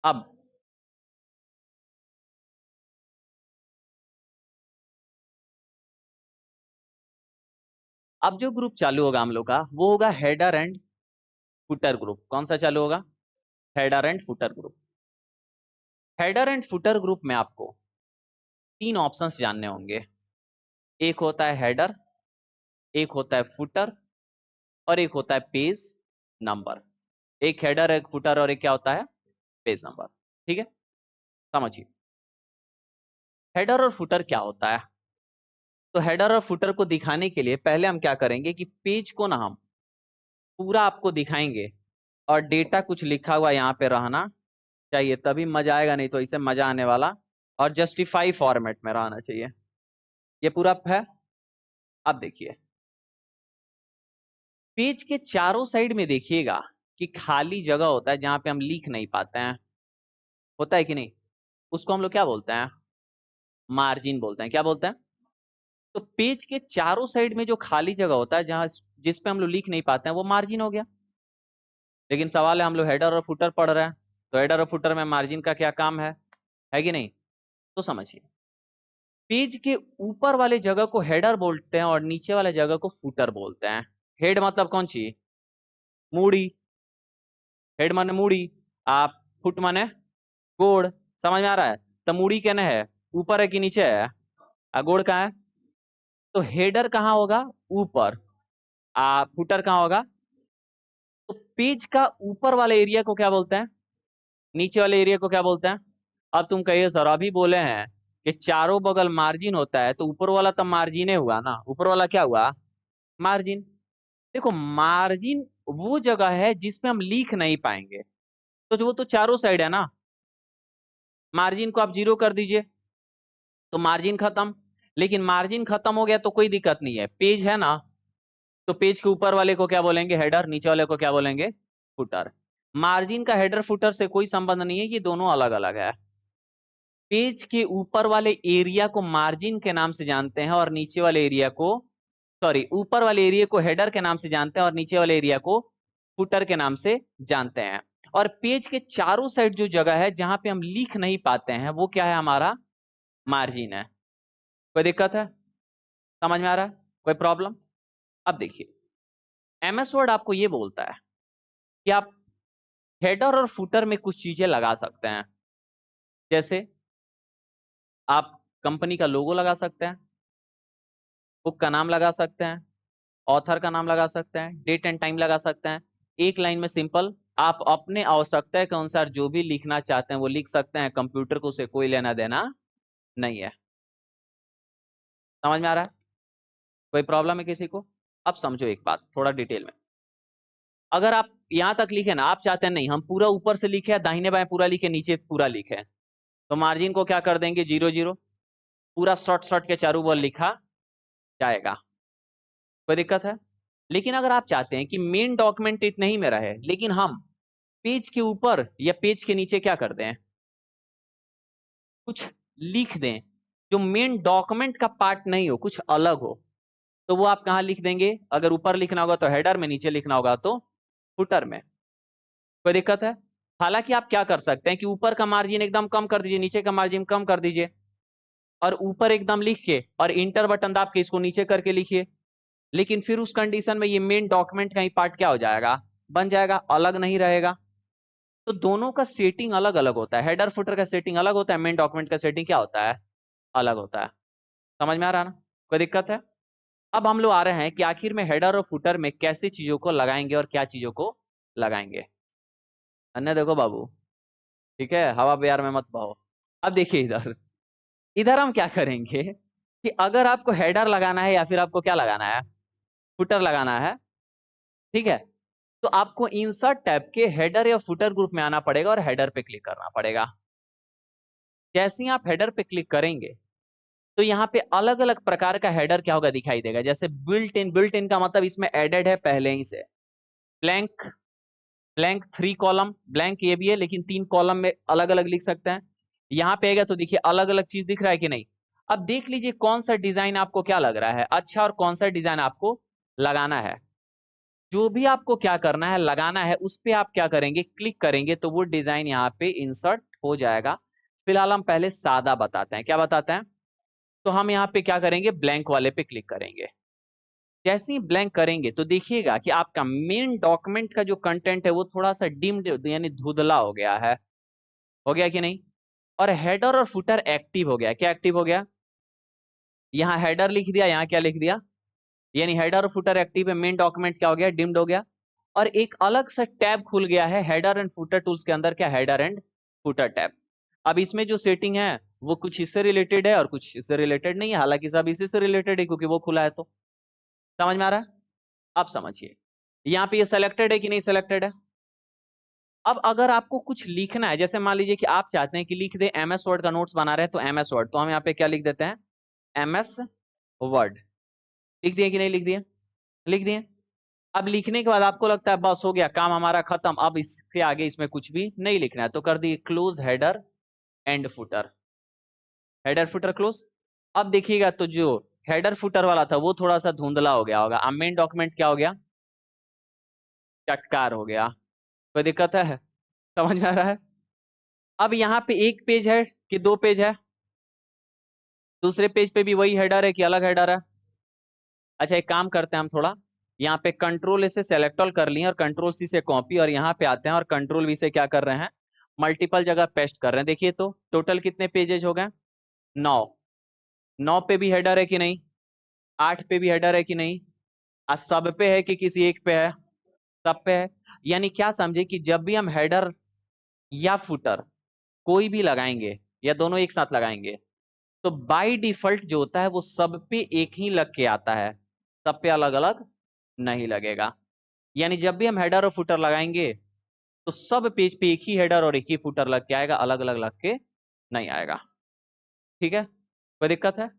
अब जो ग्रुप चालू होगा हम लोग का वो होगा हेडर एंड फुटर ग्रुप। कौन सा चालू होगा? Header and footer group. Header and footer group में आपको 3 ऑप्शंस जानने होंगे। एक होता है हेडर, एक होता है फुटर और एक होता है पेज नंबर। एक हेडर, एक फुटर और एक क्या होता है? Page number. ठीक है, समझिए हेडर और फुटर क्या होता है। तो हेडर और फुटर को दिखाने के लिए पहले हम क्या करेंगे कि पेज को ना हम पूरा आपको दिखाएंगे और डेटा कुछ लिखा हुआ यहाँ पे रहना चाहिए, तभी मजा आएगा, नहीं तो इसे मजा आने वाला। और जस्टिफाई फॉर्मेट में रहना चाहिए। ये पूरा है। अब देखिए पेज के चारों साइड में देखिएगा कि खाली जगह होता है जहां पे हम लिख नहीं पाते हैं। होता है कि नहीं? उसको हम लोग क्या बोलते हैं? मार्जिन बोलते हैं। क्या बोलते हैं? तो पेज के चारों साइड में जो खाली जगह होता है जहां जिस पे हम लोग लिख नहीं पाते हैं वो मार्जिन हो गया। लेकिन सवाल है हम लोग हेडर और फुटर पढ़ रहे हैं, तो हेडर और फुटर में मार्जिन का क्या काम है कि नहीं? तो समझिए पेज के ऊपर वाले जगह को हेडर बोलते हैं और नीचे वाले जगह को फुटर बोलते हैं। हेड मतलब कौन सी? मूड़ी। हेड माने मूड़ी, आप फुट माने गोड़। समझ में आ रहा है? तो मूड़ी कहना है ऊपर है कि नीचे है? गोड़ कहाँ है? तो हेडर कहाँ होगा? ऊपर। फुटर कहाँ होगा? तो पेज का ऊपर वाले एरिया को क्या बोलते हैं? नीचे वाले एरिया को क्या बोलते हैं? अब तुम कहिए सर अभी बोले हैं कि चारों बगल मार्जिन होता है, तो ऊपर वाला तो मार्जिन हुआ ना, ऊपर वाला क्या हुआ? मार्जिन। देखो मार्जिन वो जगह है जिसमें हम लिख नहीं पाएंगे, तो जो वो तो चारों साइड है ना। मार्जिन को आप 0 कर दीजिए तो मार्जिन खत्म। लेकिन मार्जिन खत्म हो गया तो कोई दिक्कत नहीं है, पेज है ना। तो पेज के ऊपर वाले को क्या बोलेंगे? हेडर। नीचे वाले को क्या बोलेंगे? फुटर। मार्जिन का हेडर फुटर से कोई संबंध नहीं है, ये दोनों अलग अलग है। पेज के ऊपर वाले एरिया को मार्जिन के नाम से जानते हैं और नीचे वाले एरिया को, सॉरी, ऊपर वाले एरिया को हेडर के नाम से जानते हैं और नीचे वाले एरिया को फुटर के नाम से जानते हैं। और पेज के चारों साइड जो जगह है जहां पे हम लिख नहीं पाते हैं वो क्या है? हमारा मार्जिन है। कोई दिक्कत है? समझ में आ रहा है? कोई प्रॉब्लम? अब देखिए एमएस वर्ड आपको ये बोलता है कि आप हेडर और फुटर में कुछ चीजें लगा सकते हैं। जैसे आप कंपनी का लोगो लगा सकते हैं, बुक का नाम लगा सकते हैं, ऑथर का नाम लगा सकते हैं, डेट एंड टाइम लगा सकते हैं। एक लाइन में सिंपल आप अपने आवश्यकता के अनुसार जो भी लिखना चाहते हैं वो लिख सकते हैं। कंप्यूटर को उसे कोई लेना देना नहीं है। समझ में आ रहा है? कोई प्रॉब्लम है किसी को? अब समझो एक बात थोड़ा डिटेल में। अगर आप यहां तक लिखे ना, आप चाहते हैं नहीं हम पूरा ऊपर से लिखे, दाहिने बाएं पूरा लिखे, नीचे पूरा लिखे, तो मार्जिन को क्या कर देंगे? 0 0। पूरा शॉर्ट शॉर्ट के चारों ओर लिखा जाएगा। कोई दिक्कत है? लेकिन अगर आप चाहते हैं कि मेन डॉक्यूमेंट इतना ही में रहे लेकिन हम पेज के ऊपर या पेज के नीचे क्या कर दें? कुछ लिख दें जो मेन डॉक्यूमेंट का पार्ट नहीं हो, कुछ अलग हो, तो वो आप कहां लिख देंगे? अगर ऊपर लिखना होगा तो हेडर में, नीचे लिखना होगा तो फुटर में। कोई दिक्कत है? हालांकि आप क्या कर सकते हैं कि ऊपर का मार्जिन एकदम कम कर दीजिए, नीचे का मार्जिन कम कर दीजिए और ऊपर एकदम लिख के और इंटर बटन दाब के इसको नीचे करके लिखिए। लेकिन फिर उस कंडीशन में ये मेन डॉक्यूमेंट का ही पार्ट क्या हो जाएगा? बन जाएगा, अलग नहीं रहेगा। तो दोनों का सेटिंग अलग अलग होता है। हेडर फुटर का सेटिंग अलग होता है, मेन डॉक्यूमेंट का सेटिंग क्या होता है? अलग होता है। समझ में आ रहा है ना? कोई दिक्कत है? अब हम लोग आ रहे हैं कि आखिर में हेडर और फुटर में कैसे चीजों को लगाएंगे और क्या चीजों को लगाएंगे। अन्य देखो बाबू, ठीक है, हवा प्यार में मत बहो। अब देखिए इधर, इधर हम क्या करेंगे कि अगर आपको हेडर लगाना है या फिर आपको क्या लगाना है? फुटर लगाना है। ठीक है, तो आपको इंसर्ट टैब के हेडर या फुटर ग्रुप में आना पड़ेगा और हेडर पे क्लिक करना पड़ेगा। जैसे ही आप हेडर पे क्लिक करेंगे तो यहाँ पे अलग अलग प्रकार का हेडर क्या होगा? दिखाई देगा। जैसे बिल्ट इन, बिल्ट इन का मतलब इसमें एडेड है पहले ही से। ब्लैंक, ब्लैंक 3 कॉलम, ब्लैंक ये भी है लेकिन 3 कॉलम में अलग अलग लिख सकते हैं। यहाँ पे आएगा तो देखिए अलग अलग चीज दिख रहा है कि नहीं? अब देख लीजिए कौन सा डिजाइन आपको क्या लग रहा है अच्छा और कौन सा डिजाइन आपको लगाना है। जो भी आपको क्या करना है, लगाना है, उस पे आप क्या करेंगे, क्लिक करेंगे तो वो डिजाइन यहाँ पे इंसर्ट हो जाएगा। फिलहाल हम पहले सादा बताते हैं, क्या बताते हैं। तो हम यहाँ पे क्या करेंगे, ब्लैंक वाले पे क्लिक करेंगे। जैसे ही ब्लैंक करेंगे तो देखिएगा कि आपका मेन डॉक्यूमेंट का जो कंटेंट है वो थोड़ा सा डिम्ड यानी धुंधला हो गया है। हो गया कि नहीं। और हेडर और फुटर एक्टिव हो गया। क्या एक्टिव हो गया, यहाँ हेडर लिख दिया, यहाँ क्या लिख दिया, यानी हेडर और फुटर एक्टिव है, मेन डॉक्यूमेंट क्या हो गया, डिम्ड हो गया। और एक अलग सा टैब खुल गया है हेडर एंड फुटर टूल्स के अंदर, क्या, हेडर एंड फुटर टैब। अब इसमें जो सेटिंग है वो कुछ इससे रिलेटेड है और कुछ इससे रिलेटेड नहीं है, हालांकि सब इसी से रिलेटेड है क्योंकि वो खुला है। तो समझ में आ रहा है। अब समझिए यहाँ पे ये सेलेक्टेड है कि नहीं सेलेक्टेड है। अब अगर आपको कुछ लिखना है, जैसे मान लीजिए कि आप चाहते हैं कि लिख दे एमएस वर्ड का नोट्स बना रहे हैं, तो एमएस वर्ड, तो हम यहाँ पे क्या लिख देते हैं, एमएस वर्ड। लिख दिए कि नहीं लिख दिए, लिख दिए। अब लिखने के बाद आपको लगता है बस हो गया काम हमारा खत्म, अब इसके आगे इसमें कुछ भी नहीं लिखना है, तो कर दिए close header and footer. Header footer close. अब देखिएगा तो जो हेडर फुटर वाला था वो थोड़ा सा धुंधला हो गया होगा। अब मेन डॉक्यूमेंट क्या हो गया, चटकार हो गया। कोई दिक्कत है, समझ में आ रहा है। अब यहाँ पे एक पेज है कि दो पेज है, दूसरे पेज पे भी वही हेडर है कि अलग हेडर है। अच्छा एक काम करते हैं हम थोड़ा, यहाँ पे कंट्रोल से सेलेक्ट ऑल कर लिए और कंट्रोल सी से कॉपी, और यहाँ पे आते हैं और कंट्रोल वी से क्या कर रहे हैं, मल्टीपल जगह पेस्ट कर रहे हैं। देखिए तो टोटल कितने पेजेज हो गए, 9। 9 पे भी हेडर है कि नहीं, 8 पे भी हेडर है कि नहीं, आज सब पे है कि किसी एक पे है, सब पे है। यानी क्या समझे कि जब भी हम हेडर या फुटर कोई भी लगाएंगे या दोनों एक साथ लगाएंगे, तो बाय डिफॉल्ट जो होता है वो सब पे एक ही लग के आता है, सब पे अलग अलग नहीं लगेगा। यानी जब भी हम हेडर और फुटर लगाएंगे तो सब पेज पे एक ही हेडर और एक ही फुटर लग के आएगा, अलग अलग लग के नहीं आएगा। ठीक है, कोई दिक्कत है।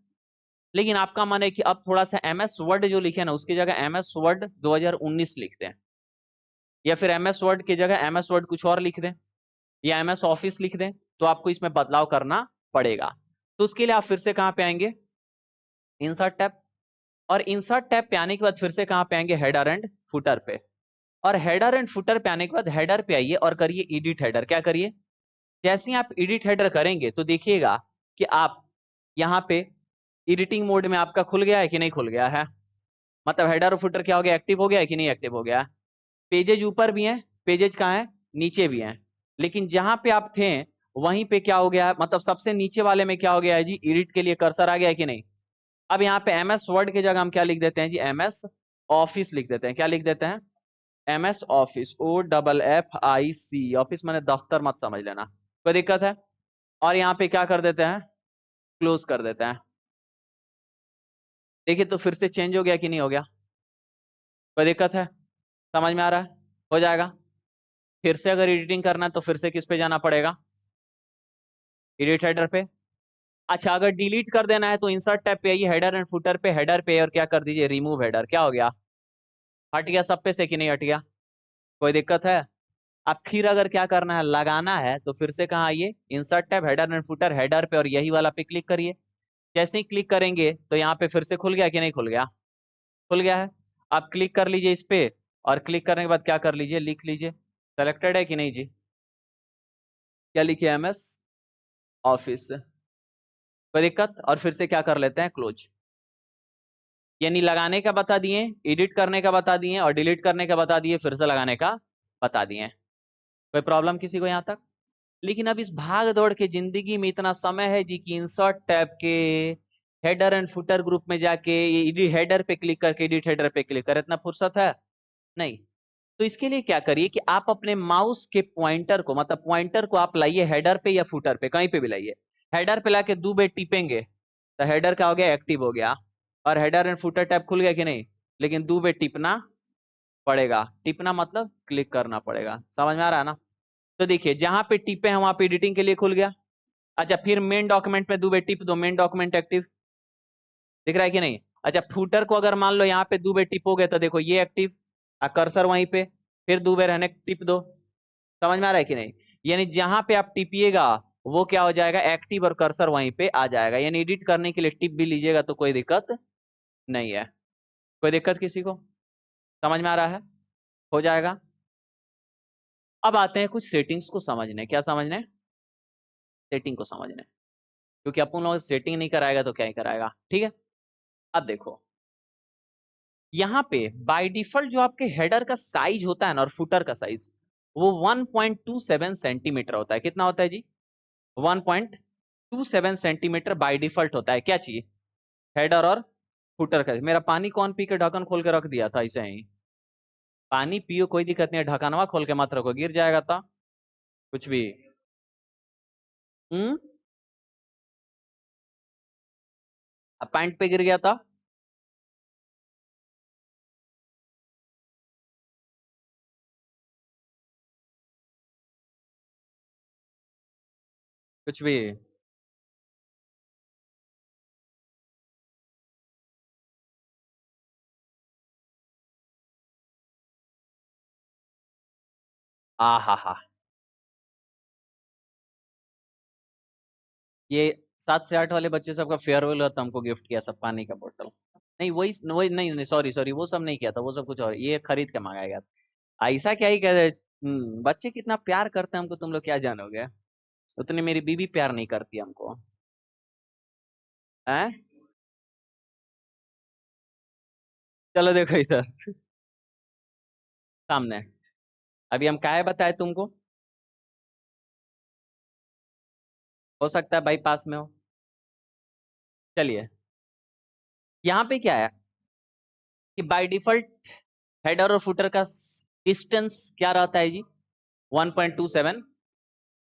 लेकिन आपका मन है कि अब थोड़ा सा एमएस वर्ड जो लिखे ना उसकी जगह एमएस वर्ड 2019 लिखते हैं, या फिर एमएस वर्ड की जगह एमएस वर्ड कुछ और लिख दें, या एमएस ऑफिस लिख दें, तो आपको इसमें बदलाव करना पड़ेगा। तो उसके लिए आप फिर से कहां पे आएंगे, इंसर्ट टैब। और इंसर्ट टैब पे आने के बाद फिर से कहां पे आएंगे, हेडर एंड फुटर पे। और हेडर एंड फुटर पे आने के बाद हेडर पे आइए और करिए एडिट हेडर। क्या करिए, जैसे ही आप एडिट हेडर करेंगे तो देखिएगा कि आप यहाँ पे एडिटिंग मोड में आपका खुल गया है कि नहीं खुल गया है, मतलब हेडर और फुटर क्या हो गया, एक्टिव हो गया है कि नहीं एक्टिव हो गया। पेजेज ऊपर भी हैं, पेजेज कहाँ है, नीचे भी हैं, लेकिन जहां पे आप थे वहीं पे क्या हो गया है, मतलब सबसे नीचे वाले में क्या हो गया है जी, एडिट के लिए कर्सर आ गया है कि नहीं। अब यहाँ पे एमएस वर्ड की जगह हम क्या लिख देते हैं जी, एमएस ऑफिस लिख देते हैं। क्या लिख देते हैं, एमएस ऑफिस, OFFIC, ऑफिस मैंने दफ्तर मत समझ लेना, कोई दिक्कत है। और यहाँ पे क्या कर देते हैं, क्लोज कर देते हैं। देखिए तो फिर से चेंज हो गया कि नहीं हो गया, कोई दिक्कत है, समझ में आ रहा है, हो जाएगा। फिर से अगर एडिटिंग करना है तो फिर से किस पे जाना पड़ेगा, एडिट हेडर पे। अच्छा अगर डिलीट कर देना है तो इंसर्ट टैब पे आइए, हेडर एंड फुटर पे, हेडर पे और क्या कर दीजिए, रिमूव हेडर। क्या हो गया, हट गया सब पे से कि नहीं हट गया, कोई दिक्कत है। अब फिर अगर क्या करना है, लगाना है, तो फिर से कहाँ आइए, insert tab, header and footer, header पे और यही वाला पे क्लिक करिए। जैसे ही क्लिक करेंगे तो यहाँ पे फिर से खुल गया कि नहीं खुल गया, खुल गया है। आप क्लिक कर लीजिए इस पे, और क्लिक करने के बाद क्या कर लीजिए, लिख लीजिए, सेलेक्टेड है कि नहीं जी, क्या लिखिए, एमएस ऑफिस, कोई दिक्कत। और फिर से क्या कर लेते हैं, क्लोज। यानी लगाने का बता दिए, एडिट करने का बता दिए, और डिलीट करने का बता दिए, फिर से लगाने का बता दिए। कोई प्रॉब्लम किसी को यहाँ तक। लेकिन अब इस भाग दौड़ के जिंदगी में इतना समय है जी कि इंसर्ट टैब के हेडर एंड फुटर ग्रुप में जाके एडिट हेडर पे क्लिक करके एडिट हेडर पे क्लिक कर, इतना फुर्सत है नहीं। तो इसके लिए क्या करिए कि आप अपने माउस के पॉइंटर को, मतलब पॉइंटर को आप लाइए हेडर पे या फुटर पे, कहीं पे भी लाइए। हेडर पे लाके 2 बार टिपेंगे तो हेडर क्या हो गया, एक्टिव हो गया। और हेडर एंड फुटर टैब खुल गया कि नहीं, लेकिन 2 बार टिपना पड़ेगा। टिपना मतलब क्लिक करना पड़ेगा, समझ में आ रहा है ना। तो देखिए जहां पे टिपे हैं वहां पे एडिटिंग के लिए खुल गया। अच्छा फिर मेन डॉक्यूमेंट में 2 बार टिप दो, मेन डॉक्यूमेंट एक्टिव, दिख रहा है कि नहीं। अच्छा फूटर को अगर मान लो यहाँ पे 2 बार टिपोगे तो देखो ये एक्टिव, कर्सर वहीं पे, फिर 2 बार है टिप दो, समझ में आ रहा है कि नहीं। यानी जहां पे आप टिपिएगा वो क्या हो जाएगा, एक्टिव, और कर्सर वहीं पे आ जाएगा। यानी एडिट करने के लिए टिप भी लीजिएगा तो कोई दिक्कत नहीं है। कोई दिक्कत किसी को, समझ में आ रहा है। हो जाएगा। अब आते हैं कुछ सेटिंग्स को समझने। क्या समझने? सेटिंग को समझने, क्योंकि अपन लोग सेटिंग नहीं कराएगा तो क्या ही कराएगा। ठीक है, अब देखो यहाँ पे बाय डिफॉल्ट जो आपके हेडर का साइज होता है ना और फुटर का साइज, वो 1.27 सेंटीमीटर होता है। कितना होता है जी? 1.27 सेंटीमीटर बाय डिफॉल्ट होता है। क्या चाहिए? हेडर और फुटर का। मेरा पानी कौन पी के ढक्कन खोल के रख दिया था? ऐसे ही पानी पियो, कोई दिक्कत नहीं है, ढक्कनवा खोल के मत रखो, गिर जाएगा तो कुछ भी। हम्म, अब पैंट पे गिर गया था। कुछ भी। आ हा हा, ये 7 से 8 वाले बच्चे सबका फेयरवेल होता, हमको गिफ्ट किया सब पानी का बोतल। नहीं वही वही, नहीं नहीं, सॉरी सॉरी, वो सब नहीं किया था, वो सब कुछ और, ये खरीद के मंगाया गया था। ऐसा क्या ही कहते। बच्चे कितना प्यार करते हैं हमको, तुम लोग क्या जानोगे। उतनी मेरी बीवी प्यार नहीं करती हमको। हैं? चलो देखो इधर सामने, अभी हम क्या है बताए तुमको। हो सकता है बाईपास में हो। चलिए, यहाँ पे क्या है कि बाय डिफॉल्ट हेडर और फुटर का डिस्टेंस क्या रहता है जी? 1.27।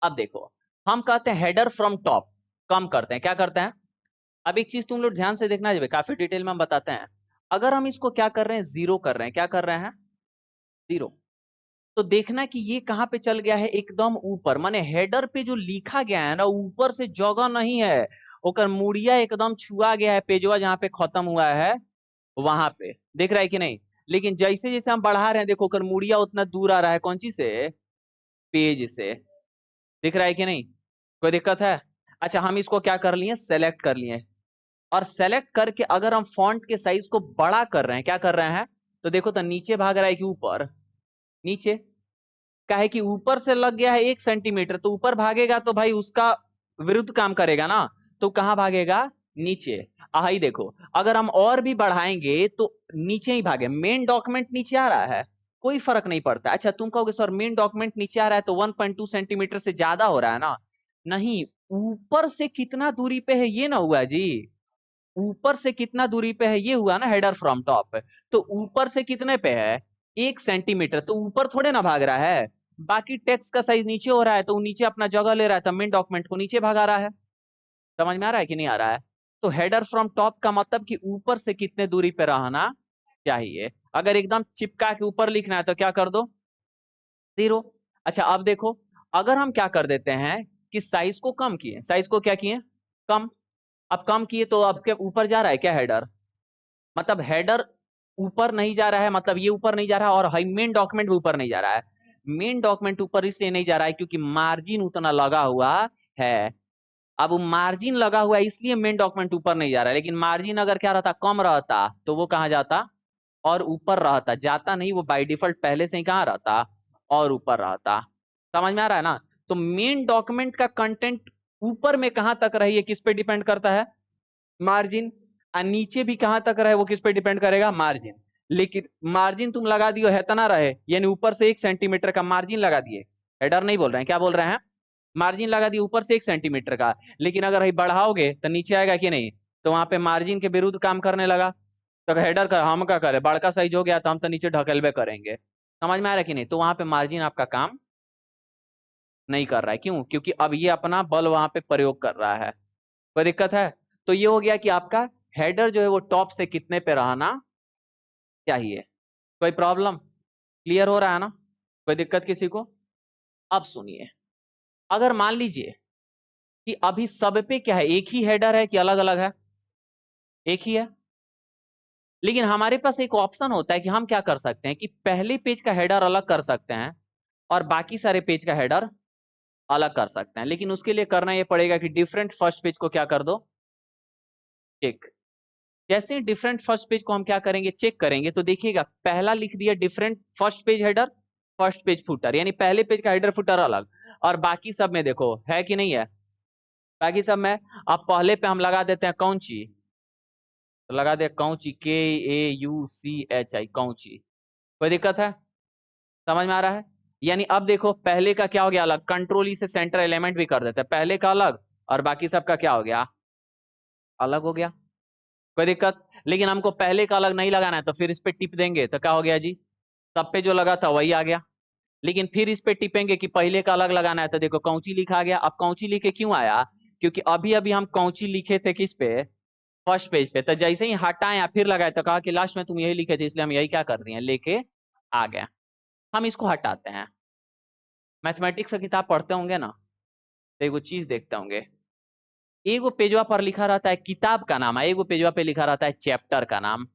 अब देखो, हम कहते हैं हेडर फ्रॉम टॉप कम करते हैं, क्या करते हैं? अब एक चीज तुम लोग ध्यान से देखना है, काफी डिटेल में हम बताते हैं। अगर हम इसको क्या कर रहे हैं, जीरो कर रहे हैं, क्या कर रहे हैं? जीरो। तो देखना कि ये कहां पे चल गया है, एकदम ऊपर, माने हेडर पे जो लिखा गया है ना, ऊपर से जगह नहीं है, ओकर मुड़िया एकदम छुआ गया है पेजवा जहां पे खत्म हुआ है वहां पे। देख रहा है कि नहीं? लेकिन जैसे जैसे हम बढ़ा रहे हैं, देखो ओकर मुड़िया उतना दूर आ रहा है, कौन चीज से? पेज से। दिख रहा है कि नहीं? कोई दिक्कत है? अच्छा, हम इसको क्या कर लिए, सेलेक्ट कर लिए। और सेलेक्ट करके अगर हम फॉन्ट के साइज को बड़ा कर रहे हैं, क्या कर रहे हैं? तो देखो तो नीचे भाग रहा है कि ऊपर? नीचे। क्या है कि ऊपर से लग गया है 1 सेंटीमीटर, तो ऊपर भागेगा तो भाई उसका विरुद्ध काम करेगा ना, तो कहां भागेगा? नीचे। आई देखो, अगर हम और भी बढ़ाएंगे तो नीचे ही भागे। मेन डॉक्यूमेंट नीचे आ रहा है, कोई फर्क नहीं पड़ता। अच्छा तुम कहोगे सर मेन डॉक्यूमेंट नीचे आ रहा है तो 1.2 सेंटीमीटर से ज्यादा हो रहा है ना? नहीं, ऊपर से कितना दूरी पे है ये ना हुआ जी। ऊपर से कितना दूरी पे है ये हुआ ना, हेडर फ्रॉम टॉप। तो ऊपर से कितने पे है? 1 सेंटीमीटर, तो ऊपर थोड़े ना भाग रहा है। बाकी टेक्स्ट का साइज नीचे हो रहा है, तो वो नीचे अपना जगह ले रहा है, तो मेन डॉक्यूमेंट को नीचे भगा रहा है। समझ में आ रहा है कि नहीं आ रहा है? तो हेडर फ्रॉम टॉप का मतलब कि ऊपर से कितने दूरी पे रहना चाहिए। अगर एकदम चिपका के ऊपर लिखना है तो क्या कर दो? जीरो। अच्छा अब देखो, अगर हम क्या कर देते हैं कि साइज को कम किए, साइज को क्या किए? कम। अब कम किए तो अब क्या ऊपर जा रहा है क्या हेडर? मतलब हेडर ऊपर नहीं जा रहा है, मतलब ये ऊपर नहीं जा रहा है, और मेन डॉक्यूमेंट भी ऊपर नहीं जा रहा है। मेन डॉक्यूमेंट ऊपर इसलिए नहीं जा रहा है क्योंकि मार्जिन उतना लगा हुआ है। अब वो मार्जिन लगा हुआ है इसलिए मेन डॉक्यूमेंट ऊपर नहीं जा रहा है, लेकिन मार्जिन अगर क्या रहता, कम रहता, तो वो कहाँ जाता? और ऊपर रहता। जाता नहीं, वो बाय डिफॉल्ट पहले से ही कहाँ रहता? और ऊपर रहता। समझ में आ रहा है ना? तो मेन डॉक्यूमेंट का कंटेंट ऊपर में कहां तक रही है, किस पे डिपेंड करता है? मार्जिन। और नीचे भी कहां तक रहे, वो किस पे डिपेंड करेगा? मार्जिन। लेकिन मार्जिन तुम लगा दियो है तना रहे, यानी ऊपर से 1 सेंटीमीटर का मार्जिन लगा दिए। हेडर नहीं बोल रहे हैं, क्या बोल रहे हैं? मार्जिन लगा दिए ऊपर से 1 सेंटीमीटर का। लेकिन अगर ही बढ़ाओगे तो नीचे आएगा कि नहीं? तो वहां पे मार्जिन के विरुद्ध काम करने लगा। तो हेडर का हम क्या करें, बड़का साइज हो गया तो हम तो नीचे ढकेलबे करेंगे। समझ में आ रहा है कि नहीं? तो वहां पे मार्जिन आपका काम नहीं कर रहा है। क्यों? क्योंकि अब ये अपना बल वहां पे प्रयोग कर रहा है। कोई दिक्कत है? तो ये हो गया कि आपका हेडर जो है वो टॉप से कितने पे रहना चाहिए। कोई प्रॉब्लम? क्लियर हो रहा है ना? कोई दिक्कत किसी को? अब सुनिए, अगर मान लीजिए कि अभी सब पे क्या है, एक ही हेडर है कि अलग अलग है? एक ही है। लेकिन हमारे पास एक ऑप्शन होता है कि हम क्या कर सकते हैं कि पहले पेज का हेडर अलग कर सकते हैं और बाकी सारे पेज का हेडर अलग कर सकते हैं। लेकिन उसके लिए करना यह पड़ेगा कि डिफरेंट फर्स्ट पेज को क्या कर दो, टिक। जैसे ही डिफरेंट फर्स्ट पेज को हम क्या करेंगे, चेक करेंगे, तो देखिएगा पहला लिख दिया different first page header, first page footer, यानी पहले पेज का हेडर फुटर अलग, और बाकी सब में देखो है कि नहीं है, बाकी सब में। अब पहले पे हम लगा देते हैं कौंची, तो लगा दे कौंची, KAUCHI, कौंची। कोई दिक्कत है, समझ में आ रहा है? यानी अब देखो पहले का क्या हो गया अलग, कंट्रोल ई से सेंटर एलिमेंट भी कर देते हैं, पहले का अलग और बाकी सबका क्या हो गया, अलग हो गया। कोई दिक्कत? लेकिन हमको पहले का अलग नहीं लगाना है, तो फिर इस पे टिप देंगे तो क्या हो गया जी, सब पे जो लगा था वही आ गया। लेकिन फिर इस पे टिपेंगे कि पहले का अलग लगाना है, तो देखो कौंची लिखा गया। अब कौंची लिखे क्यों आया, क्योंकि अभी अभी हम कौंची लिखे थे किस पे, फर्स्ट पेज पे, तो जैसे ही हटाए या फिर लगाए तो कहा कि लास्ट में तुम यही लिखे थे, इसलिए हम यही क्या कर दिए, लेके आ गए। हम इसको हटाते हैं। मैथमेटिक्स का किताब पढ़ते होंगे ना, तो एगो चीज देखते होंगे, एगो पेजवा पर लिखा रहता है किताब का नाम है, एगो पेजवा पे लिखा रहता है चैप्टर का नाम,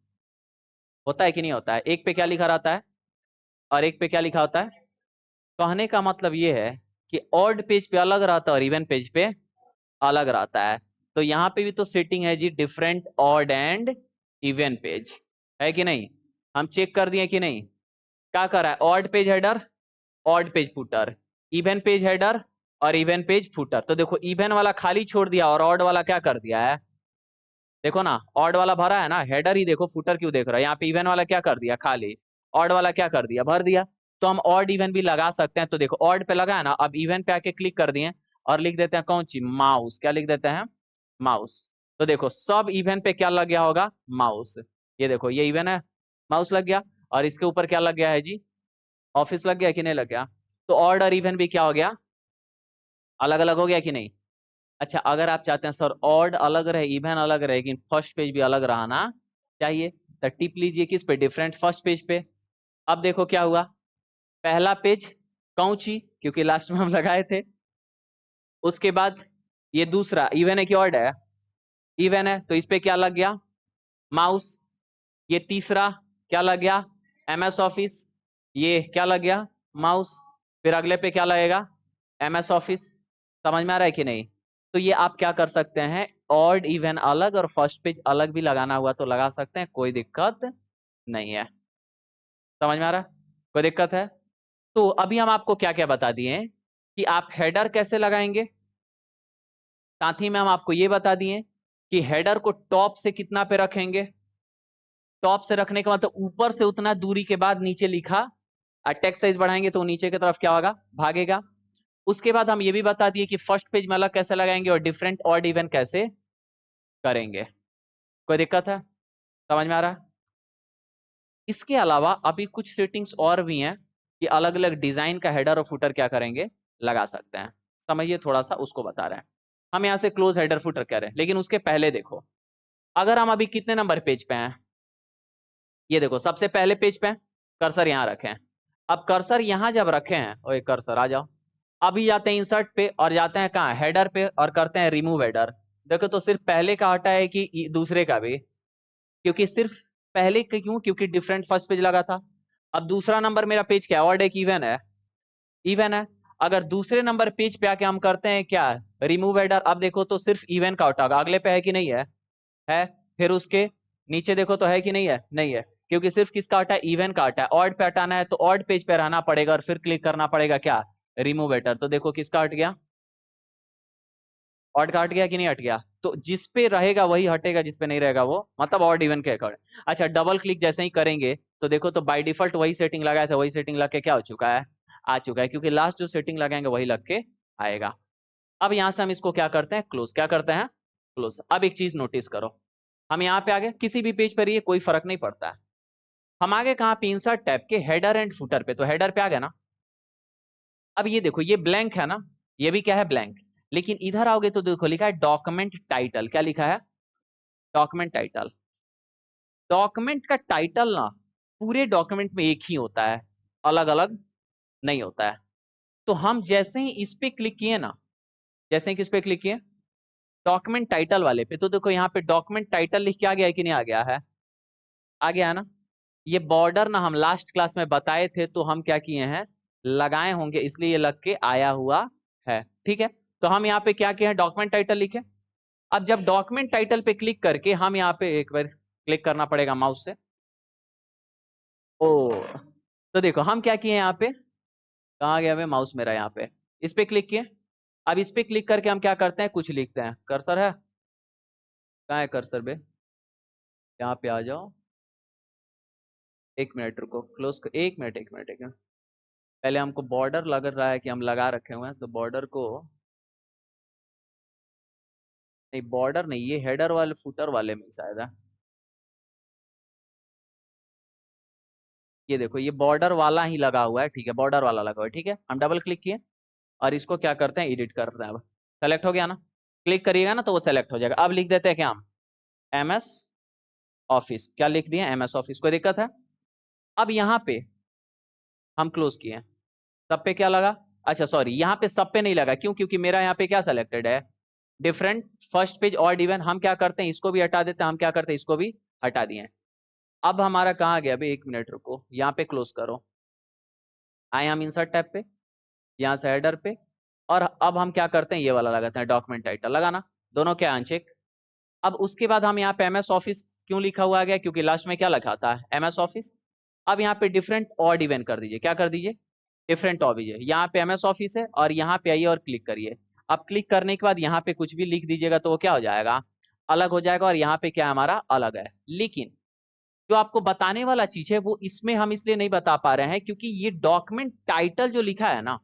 होता है कि नहीं होता है? एक पे क्या लिखा रहता है और एक पे क्या लिखा होता है? कहने का मतलब ये है कि ऑड पेज पे अलग रहता है और इवन पेज पे अलग रहता है। तो यहाँ पे भी तो सेटिंग है जी, different odd and even page, है कि नहीं? हम चेक कर दिए कि नहीं, क्या कर रहा है, odd page header, odd page footer, even page header और इवन पेज फुटर। तो देखो इवन वाला खाली छोड़ दिया और ऑड वाला क्या कर दिया है, देखो ना, ऑड वाला भरा है ना, हेडर ही देखो, फुटर क्यों देख रहा है, यहाँ पे इवन वाला क्या कर दिया खाली, ऑड वाला क्या कर दिया, भर दिया। तो हम ऑड इवन भी लगा सकते हैं। तो देखो ऑड पे लगा है ना, अब इवन पे आके क्लिक कर दिए और लिख देते हैं कौन सी, माउस, क्या लिख देते हैं, माउस। तो देखो सब इवन पे क्या लग गया होगा, माउस। ये देखो ये इवन है, माउस लग गया, और इसके ऊपर क्या लग गया है जी, ऑफिस लग गया कि नहीं लग गया? तो ऑड और इवन भी क्या हो गया, अलग अलग हो गया कि नहीं? अच्छा अगर आप चाहते हैं सर ऑड अलग रहे इवन अलग रहे लेकिन फर्स्ट पेज भी अलग रहना चाहिए, तो टिप लीजिए किस पे, डिफरेंट फर्स्ट पेज पे। अब देखो क्या हुआ, पहला पेज कौंची, क्योंकि लास्ट में हम लगाए थे, उसके बाद ये दूसरा इवन है कि ऑड है, इवन है, तो इस पे क्या लग गया, माउस। ये तीसरा क्या लग गया, MS ऑफिस, ये क्या लग गया, माउस। फिर अगले पे क्या लगेगा, MS ऑफिस। समझ में आ रहा है कि नहीं? तो ये आप क्या कर सकते हैं, ऑड इवन अलग और फर्स्ट पेज अलग भी लगाना हुआ तो लगा सकते हैं, कोई दिक्कत नहीं है। समझ में आ रहा है, कोई दिक्कत है? तो अभी हम आपको क्या क्या बता दिए कि आप हेडर कैसे लगाएंगे, साथ ही में हम आपको ये बता दिए कि हेडर को टॉप से कितना पे रखेंगे, टॉप से रखने का मतलब ऊपर से उतना दूरी के बाद नीचे लिखा, और टेक्स्ट साइज बढ़ाएंगे तो नीचे की तरफ क्या होगा, भागेगा। उसके बाद हम ये भी बता दिए कि फर्स्ट पेज में अलग कैसे लगाएंगे और डिफरेंट ऑड इवन कैसे करेंगे। कोई दिक्कत है, समझ में आ रहा है? इसके अलावा अभी कुछ सेटिंग्स और भी हैं कि अलग अलग डिजाइन का हेडर और फुटर क्या करेंगे, लगा सकते हैं। समझिए थोड़ा सा, उसको बता रहे हैं। हम यहाँ से क्लोज हेडर फुटर कह रहे हैं, लेकिन उसके पहले देखो, अगर हम अभी कितने नंबर पेज पे हैं, ये देखो सबसे पहले पेज पे कर्सर यहाँ रखें। अब कर्सर यहाँ जब रखे हैं, ओए कर्सर आ जाओ, अभी जाते हैं इंसर्ट पे और जाते हैं कहाँ, हेडर पे, और करते हैं रिमूव हेडर। देखो तो सिर्फ पहले का हटा है कि दूसरे का भी, क्योंकि सिर्फ पहले का क्यों, क्योंकि डिफरेंट फर्स्ट पेज लगा था। अब दूसरा नंबर मेरा पेज क्या, ऑड है कि इवन है, इवन है। अगर दूसरे नंबर पेज पे आके हम करते हैं क्या, रिमूव हेडर, अब देखो तो सिर्फ इवन का हटा, अगले पे है कि नहीं है, है। फिर उसके नीचे देखो तो है कि नहीं है, नहीं है, क्योंकि सिर्फ किसका हटा है, इवन का हटा है। ऑड पे हटाना है तो ऑड पेज पे रहना पड़ेगा और फिर क्लिक करना पड़ेगा क्या, रिमूव हेडर। तो देखो किसका हट गया, ऑड का हट गया कि नहीं हट गया? तो जिस पे रहेगा वही हटेगा, जिस पे नहीं रहेगा वो, मतलब ऑड इवन के अकॉर्डिंग। अच्छा डबल क्लिक जैसे ही करेंगे तो देखो तो बाय डिफॉल्ट वही सेटिंग लगाया था, वही सेटिंग लग के क्या हो चुका है, आ चुका है, क्योंकि लास्ट जो सेटिंग लगाएंगे वही लग के आएगा। अब यहां से हम इसको क्या करते हैं, क्लोज, क्या करते हैं, क्लोज। अब एक चीज नोटिस करो, हम यहाँ पे आ गए, किसी भी पेज पर ये कोई फर्क नहीं पड़ता है। हम आगे कहाँ पे, इंसर्ट टैब के हेडर एंड फुटर पे, तो हेडर पे आ गए ना। अब ये देखो ये ब्लैंक है ना, ये भी क्या है, ब्लैंक। लेकिन इधर आओगे तो देखो लिखा है डॉक्यूमेंट टाइटल, क्या लिखा है, डॉक्यूमेंट टाइटल। डॉक्यूमेंट का टाइटल ना पूरे डॉक्यूमेंट में एक ही होता है, अलग अलग नहीं होता है। तो हम जैसे ही इस पे क्लिक किए ना, जैसे ही किस पे क्लिक किए, डॉक्यूमेंट टाइटल वाले पे, तो देखो यहाँ पे डॉक्यूमेंट टाइटल लिख के आ गया है कि नहीं आ गया है, आ गया है ना। ये बॉर्डर ना हम लास्ट क्लास में बताए थे, तो हम क्या किए हैं, लगाए होंगे, इसलिए ये लग के आया हुआ है, ठीक है। तो हम यहाँ पे क्या किए हैं, डॉक्यूमेंट टाइटल लिखे। अब जब डॉक्यूमेंट टाइटल पे क्लिक करके हम यहाँ पे एक बार क्लिक करना पड़ेगा माउस से। ओ, तो देखो हम क्या किए यहाँ पे, कहाँ गया माउस मेरा, यहाँ पे इस पे क्लिक किए। अब इस पे क्लिक करके हम क्या करते हैं, कुछ लिखते हैं। कर्सर है, कहाँ है कर्सर बे, यहाँ पे आ जाओ। एक मिनट रुको, क्लोज कर, एक मिनट। पहले हमको बॉर्डर लग रहा है कि हम लगा रखे हुए हैं, तो बॉर्डर को, नहीं बॉर्डर नहीं, ये हेडर वाले फुटर वाले में शायद है। ये देखो ये बॉर्डर वाला ही लगा हुआ है, ठीक है, बॉर्डर वाला लगा हुआ है, ठीक है। हम डबल क्लिक किए और इसको क्या करते हैं, एडिट करते हैं। अब सेलेक्ट हो गया ना, क्लिक करिएगा ना तो वो सेलेक्ट हो जाएगा। अब लिख देते हैं क्या हम, MS ऑफिस। क्या लिख दिए, MS ऑफिस। कोई दिक्कत है। अब यहाँ पे हम क्लोज किए, सब पे क्या लगा, अच्छा सॉरी यहाँ पे सब पे नहीं लगा, क्यों, क्योंकि मेरा यहाँ पे क्या सेलेक्टेड है, different first page odd even. हम क्या करते हैं, इसको भी हटा देते हैं, हम क्या करते हैं, इसको भी हटा दिए। अब हमारा कहाँ गया अभी, एक मिनट रुको, यहाँ पे क्लोज करो, आए हम इंसर्ट टैब पे, यहाँ से हेडर पे, और अब हम क्या करते हैं, ये वाला लगाते हैं, डॉक्यूमेंट टाइटल लगाना, दोनों क्या अनचेक। अब उसके बाद हम यहाँ पे MS ऑफिस क्यों लिखा हुआ आ गया, क्योंकि लास्ट में क्या लिखा था, MS ऑफिस। अब यहाँ पे डिफरेंट ऑड इवन कर दीजिए, क्या कर दीजिए, डिफरेंट ऑड इवन। यहाँ पे MS ऑफिस है और यहाँ पे आइए और क्लिक करिए। अब क्लिक करने के बाद यहाँ पे कुछ भी लिख दीजिएगा तो वो क्या हो जाएगा, अलग हो जाएगा, और यहाँ पे क्या हमारा अलग है। लेकिन जो आपको बताने वाला चीज है वो इसमें हम इसलिए नहीं बता पा रहे हैं, क्योंकि ये डॉक्यूमेंट टाइटल जो लिखा है ना,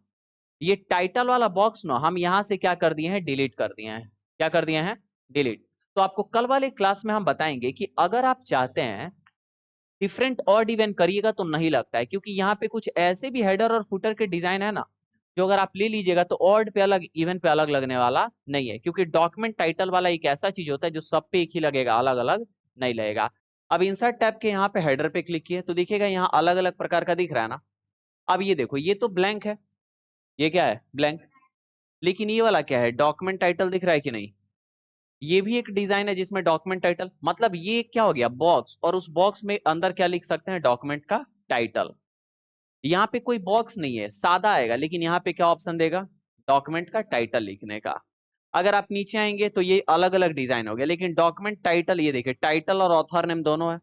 ये टाइटल वाला बॉक्स ना हम यहाँ से क्या कर दिए हैं, डिलीट कर दिए हैं। क्या कर दिए हैं, डिलीट। तो आपको कल वाले क्लास में हम बताएंगे कि अगर आप चाहते हैं डिफरेंट ऑड इवन करिएगा तो नहीं लगता है, क्योंकि यहाँ पे कुछ ऐसे भी हेडर और फुटर के डिजाइन है ना, जो अगर आप ले लीजिएगा तो ऑड पे अलग, इवन पे अलग लगने वाला नहीं है, क्योंकि डॉक्यूमेंट टाइटल वाला एक ऐसा चीज होता है जो सब पे एक ही लगेगा, अलग अलग नहीं लगेगा। अब इंसर्ट टैब के यहाँ पे हेडर पे क्लिक किए तो देखिएगा यहाँ अलग अलग प्रकार का दिख रहा है ना। अब ये देखो ये तो ब्लैंक है, ये क्या है, ब्लैंक। लेकिन ये वाला क्या है, डॉक्यूमेंट टाइटल दिख रहा है कि नहीं, ये भी एक डिजाइन है जिसमें डॉक्यूमेंट टाइटल, मतलब ये क्या हो गया, बॉक्स, और उस बॉक्स में अंदर क्या लिख सकते हैं, डॉक्यूमेंट का टाइटल। यहाँ पे कोई बॉक्स नहीं है, सादा आएगा, लेकिन यहाँ पे क्या ऑप्शन देगा, डॉक्यूमेंट का टाइटल लिखने का। अगर आप नीचे आएंगे तो ये अलग अलग डिजाइन हो गया, लेकिन डॉक्यूमेंट टाइटल, ये देखिए टाइटल और ऑथर नेम दोनों है।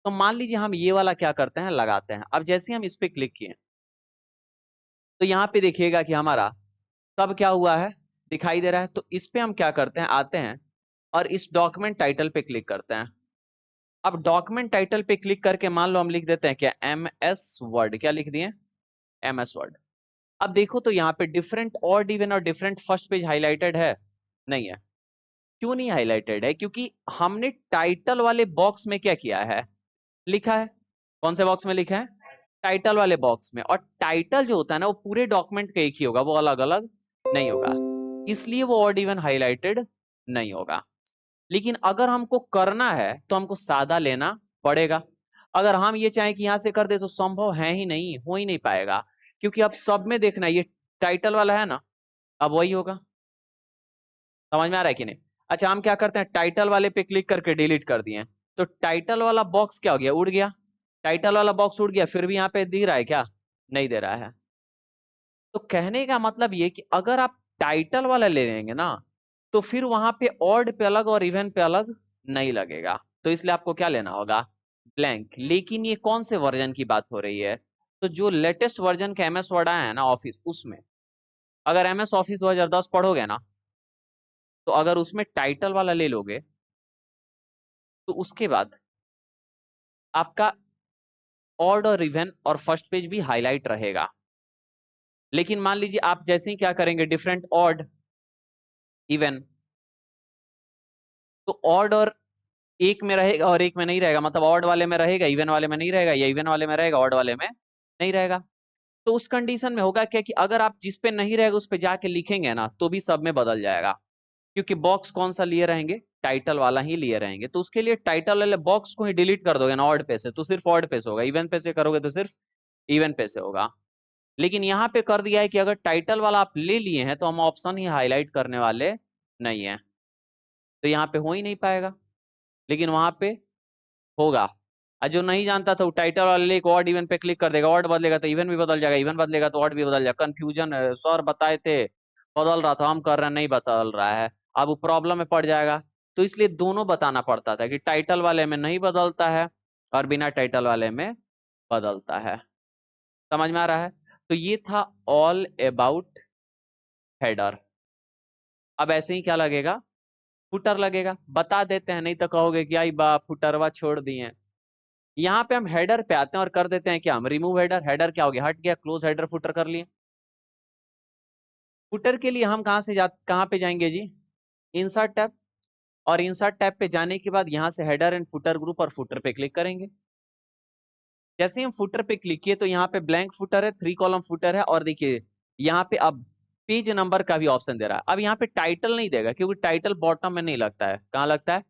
तो मान लीजिए हम ये वाला क्या करते हैं, लगाते हैं। अब जैसे हम इस पे क्लिक किए तो यहाँ पे देखिएगा कि हमारा सब क्या हुआ है, दिखाई दे रहा है। तो इस पे हम क्या करते हैं, आते हैं और इस डॉक्यूमेंट टाइटल पे क्लिक करते हैं। अब डॉक्यूमेंट टाइटल पे क्लिक करके मान लो हम लिख देते हैं क्या, MS वर्ड। क्या लिख दिए, MS वर्ड। अब देखो तो यहाँ पे डिफरेंट ऑड इवन और डिफरेंट फर्स्ट पेज हाईलाइटेड है, नहीं है। क्यों नहीं हाईलाइटेड है, क्योंकि हमने टाइटल वाले बॉक्स में क्या किया है, लिखा है। कौन से बॉक्स में लिखा है, टाइटल वाले बॉक्स में। और टाइटल जो होता है ना वो पूरे डॉक्यूमेंट का एक ही होगा, वो अलग अलग नहीं होगा, इसलिए वो ऑड इवन हाईलाइटेड नहीं होगा। लेकिन अगर हमको करना है तो हमको सादा लेना पड़ेगा। अगर हम ये चाहें कि यहां से कर दे तो संभव है ही नहीं, हो ही नहीं पाएगा, क्योंकि अब सब में देखना, ये टाइटल वाला है ना, अब वही होगा। समझ में आ रहा है कि नहीं। अच्छा हम क्या करते हैं, टाइटल वाले पे क्लिक करके डिलीट कर दिए, तो टाइटल वाला बॉक्स क्या हो गया, उड़ गया। टाइटल वाला बॉक्स उड़ गया, फिर भी यहाँ पे दिख रहा है क्या, नहीं दे रहा है। तो कहने का मतलब ये कि अगर आप टाइटल वाला ले लेंगे ना, तो फिर वहां पे ऑड पे अलग और इवन पे अलग नहीं लगेगा। तो इसलिए आपको क्या लेना होगा, ब्लैंक। लेकिन ये कौन से वर्जन की बात हो रही है, तो जो लेटेस्ट वर्जन का MS वर्ड आया है ना ऑफिस, उसमें अगर MS ऑफिस 2010 पढ़ोगे ना, तो अगर उसमें टाइटल वाला ले लोगे तो उसके बाद आपका ऑड और इवन और फर्स्ट पेज भी हाईलाइट रहेगा। लेकिन मान लीजिए आप जैसे ही क्या करेंगे, डिफरेंट ऑड इवन, तो ऑड और एक में रहेगा और एक में नहीं रहेगा, मतलब ऑड वाले में रहेगा, इवन वाले में नहीं रहेगा, या इवन वाले में रहेगा, ऑड वाले में नहीं रहेगा। तो उस कंडीशन में होगा क्या कि अगर आप जिस पे नहीं रहेगा उस पे जाके लिखेंगे ना तो भी सब में बदल जाएगा, क्योंकि बॉक्स कौन सा लिए रहेंगे, टाइटल वाला ही लिए रहेंगे। तो उसके लिए टाइटल वाले बॉक्स को ही डिलीट कर दोगे ना ऑड पे से, तो सिर्फ ऑड पे से होगा, इवन पे से करोगे तो सिर्फ इवन पे से होगा। लेकिन यहाँ पे कर दिया है कि अगर टाइटल वाला आप ले लिए हैं तो हम ऑप्शन ही हाईलाइट करने वाले नहीं है, तो यहाँ पे हो ही नहीं पाएगा, लेकिन वहां पे होगा। और जो नहीं जानता था वो टाइटल वाले एक ऑड इवन पे क्लिक कर देगा, ऑड बदलेगा तो इवन भी बदल जाएगा, इवन बदलेगा तो ऑड भी बदल जाएगा। कंफ्यूजन, सर बताए थे बदल रहा था, हम कर रहे हैं नहीं बदल रहा है, अब वो प्रॉब्लम में पड़ जाएगा। तो इसलिए दोनों बताना पड़ता था कि टाइटल वाले में नहीं बदलता है और बिना टाइटल वाले में बदलता है। समझ में आ रहा है? तो ये था ऑल अबाउट हेडर। अब ऐसे ही क्या लगेगा, फुटर लगेगा। बता देते हैं, नहीं तो कहोगे कि आई बा फुटरवा छोड़ दिए। यहाँ पे हम हेडर पे आते हैं और कर देते हैं क्या, हम रिमूव हेडर। हेडर क्या हो गया, हट गया, क्लोज हेडर फुटर कर लिए। फुटर के लिए हम कहाँ पे जाएंगे जी, इंसर्ट टैब। और इंसर्ट टैब पे जाने के बाद यहाँ से हेडर एंड फुटर ग्रुप और फुटर पे क्लिक करेंगे। जैसे हम फुटर पे क्लिक किए तो यहाँ पे ब्लैंक फुटर है, 3 कॉलम फुटर है, और देखिए यहाँ पे अब पेज नंबर का भी ऑप्शन दे रहा है। अब यहाँ पे टाइटल नहीं देगा क्योंकि टाइटल बॉटम में नहीं लगता है, कहाँ लगता है,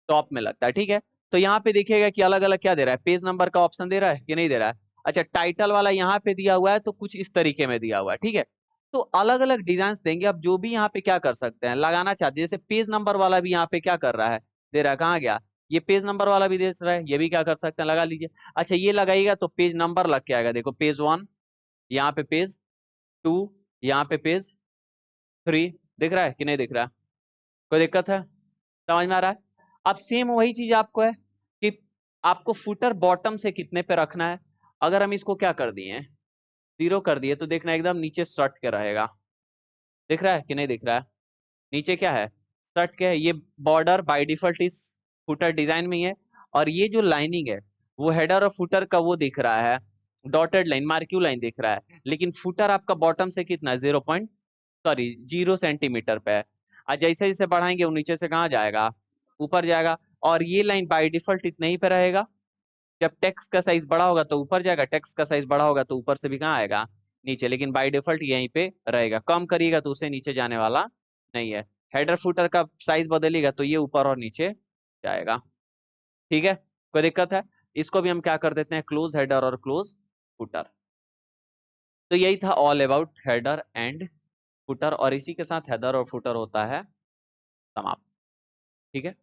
टॉप में लगता है। ठीक है, तो यहाँ पे देखिएगा कि अलग अलग क्या दे रहा है, पेज नंबर का ऑप्शन दे रहा है कि नहीं दे रहा है। अच्छा, टाइटल वाला यहाँ पे दिया हुआ है तो कुछ इस तरीके में दिया हुआ है। ठीक है, तो अलग अलग डिजाइन देंगे। अब जो भी यहाँ पे क्या कर सकते हैं, लगाना चाहते हैं, जैसे पेज नंबर वाला भी यहाँ पे क्या कर रहा है, दे रहा है, कहाँ गया, ये पेज नंबर वाला भी दे रहा है, ये भी क्या कर सकते हैं, लगा लीजिए। अच्छा, ये लगाइएगा तो पेज नंबर लग के आएगा, देखो पेज 1, यहाँ पे पेज 2, यहाँ पे पेज 3, दिख रहा है कि नहीं दिख रहा है, कोई दिक्कत है, समझ में आ रहा है? अब सेम वही चीज आपको है कि आपको फुटर बॉटम से कितने पे रखना है। अगर हम इसको क्या कर दिए, 0 कर दिए, तो देखना एकदम नीचे सट के रहेगा, दिख रहा है कि नहीं दिख रहा है, नीचे क्या है, सट के है। ये बॉर्डर बाय डिफॉल्ट इस फुटर डिजाइन में ही है, और ये जो लाइनिंग है वो हेडर और फुटर का वो दिख रहा है, डॉटेड लाइन, मार्क्यू लाइन दिख रहा है, लेकिन फुटर आपका बॉटम से कितना है, 0 सेंटीमीटर पे है। और जैसे जैसे बढ़ाएंगे वो नीचे से कहाँ जाएगा, ऊपर जाएगा। और ये लाइन बाय डिफॉल्ट इतने ही पे रहेगा। जब टेक्स्ट का साइज बड़ा होगा तो ऊपर जाएगा, टेक्स्ट का साइज बड़ा होगा तो ऊपर से भी कहाँ आएगा, नीचे। लेकिन बाय डिफॉल्ट यहीं पे रहेगा, कम करिएगा तो उसे नीचे जाने वाला नहीं है। हेडर फुटर का साइज बदलेगा तो ये ऊपर और नीचे जाएगा। ठीक है, कोई दिक्कत है? इसको भी हम क्या कर देते हैं, क्लोज हेडर और क्लोज फुटर। तो यही था all about header and footer, और इसी के साथ हेडर और फुटर होता है समाप्त। ठीक है।